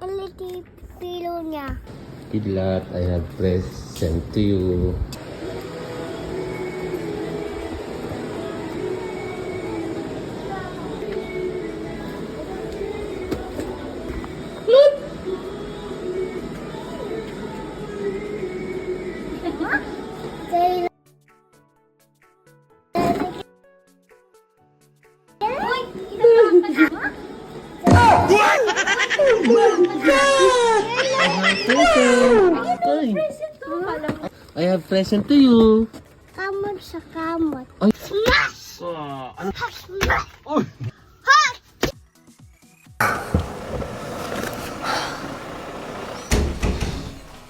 Little pillow niya. Kidlat, I have present to you. Say, I have present to you. kamot sa kamot. Ay. Smash! Ano? Smash! Uy!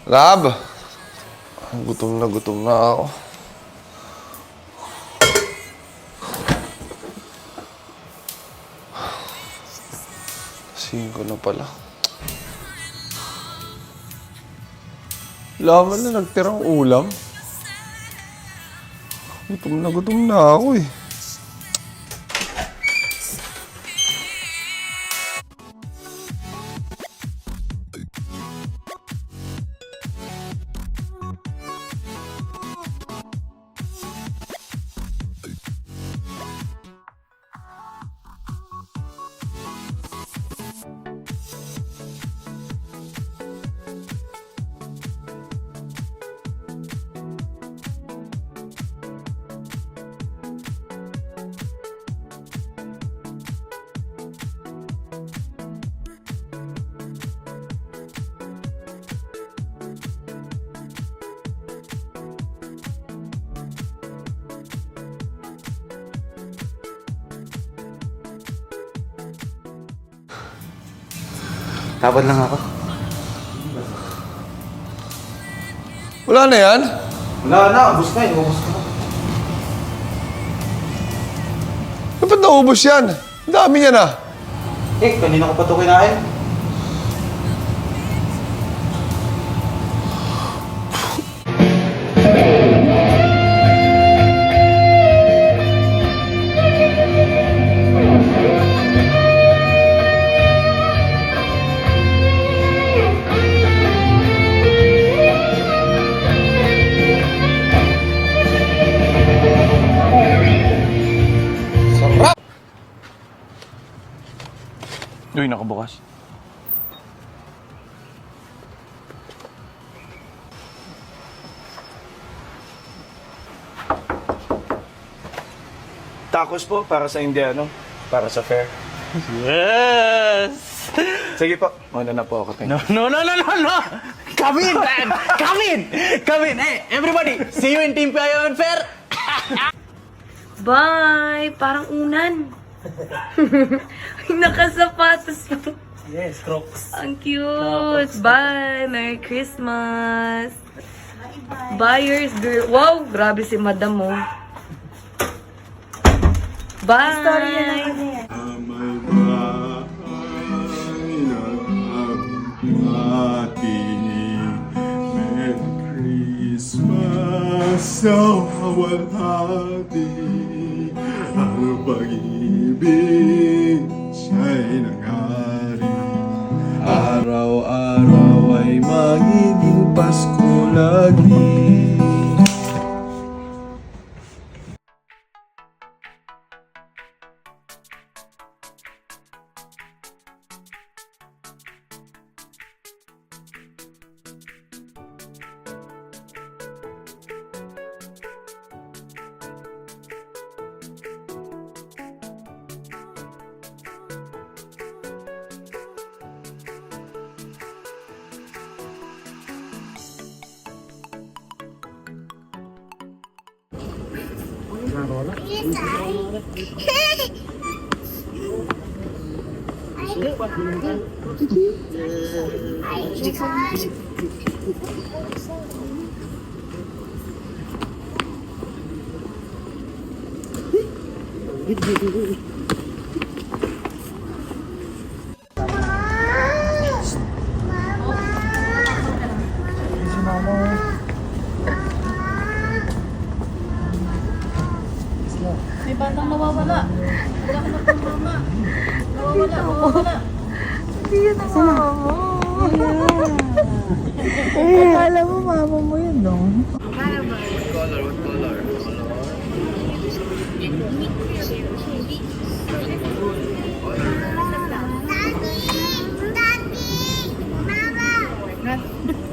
Rab! Gutom na ako. Singko na pala. Laman na nagtirang ulam. Gutom na ako eh. Tapad lang ako. Wala na yan? Wala na, ubos na eh. Ubos na. Dapat naubos yan. Ang dami yan ah. Eh, kanina ko pa ito kinain. Sarap! Uy, nakabukas. Tacos po para sa Indiano. Para sa fair. Yes! Sige po. Muna na po ako. Thank you. No! Come in, man! Come in! Come in! Hey, everybody! See you in Team Payaman Fair! Bye! Parang unan. Nakasapatos pa. Yes, Crocs. Ang cute. Bye! Merry Christmas! Buyers, girl. Wow! Grabe si madam mo. Bye! Merry Christmas sa walhati. Ang pag-ibig siya'y nangyari. Araw-araw ay magiging Pasko lagi. May batang nawawala. Wala ka na pang mama. Nawawala. Hindi yan ang mama mo. Akala mo mama mo yun, no?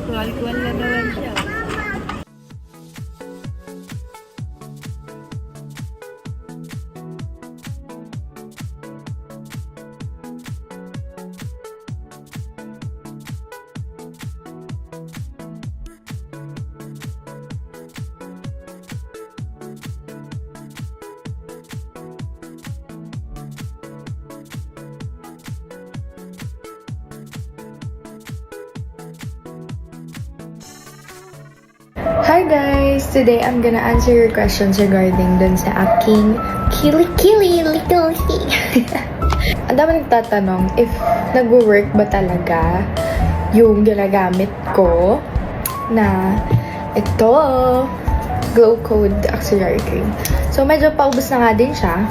Kuwal-kuwal na naman siya. Hi guys! Today I'm gonna answer your questions regarding dun sa aking kili-kili little thing. Ang dami nagtatanong if nag-work ba talaga yung ginagamit ko na ito, Glow Code Auxiliary Cream. So medyo paubos na nga din siya.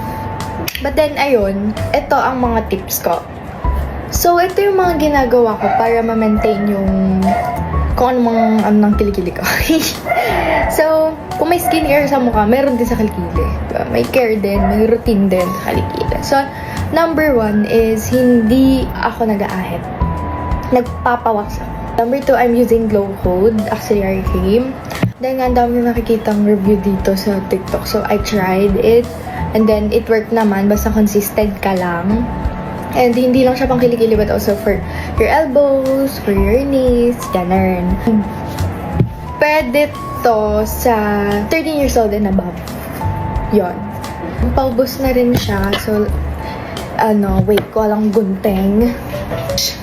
But then ayun, ito ang mga tips ko. So ito yung mga ginagawa ko para ma-maintain yung kung anong kilikili ko. So, kung may skincare sa mukha, meron din sa kilikili. May care din, may routine din sa kilikili. So, number 1 is hindi ako nag-aahit. Nagpapawax ako. Number 2, I'm using Glow Code Auxiliary Cream. Dahil nga ang dami na nakikitang review dito sa TikTok. So, I tried it. And then, it worked naman. Basta consistent ka lang. And hindi lang siya pang kilikili but also for your elbows, for your knees, ganun. Pwede to sa 13 years old and above. Yon. Paubos na rin siya. So, wait ko lang gunting.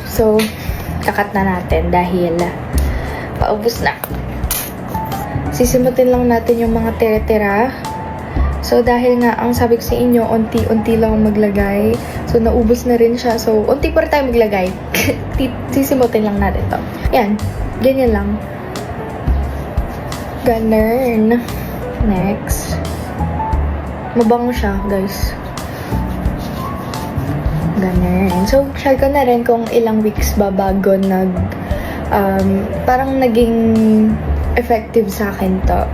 So, kakat na natin dahil paubos na. Sisimutin lang natin yung mga tira-tira. So, dahil nga, ang sabi ko sa inyo, unti-unti lang maglagay. So, naubos na rin siya. So, unti pa rin tayo maglagay. Sisimutin lang natin to. Yan. Ganyan lang. Ganun. Next. Mabango siya, guys. Ganun. So, share ko na rin kung ilang weeks ba bago parang naging effective sa akin to.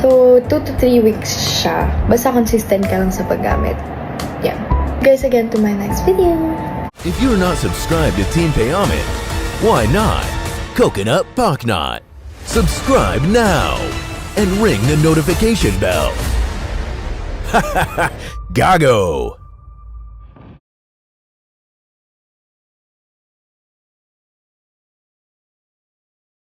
So, 2 to 3 weeks siya. Basta consistent ka lang sa paggamit. Yeah. Guys, again to my next video. If you're not subscribed to Team Payaman, why not? Coconut Pocknot. Subscribe now and ring the notification bell. Gago!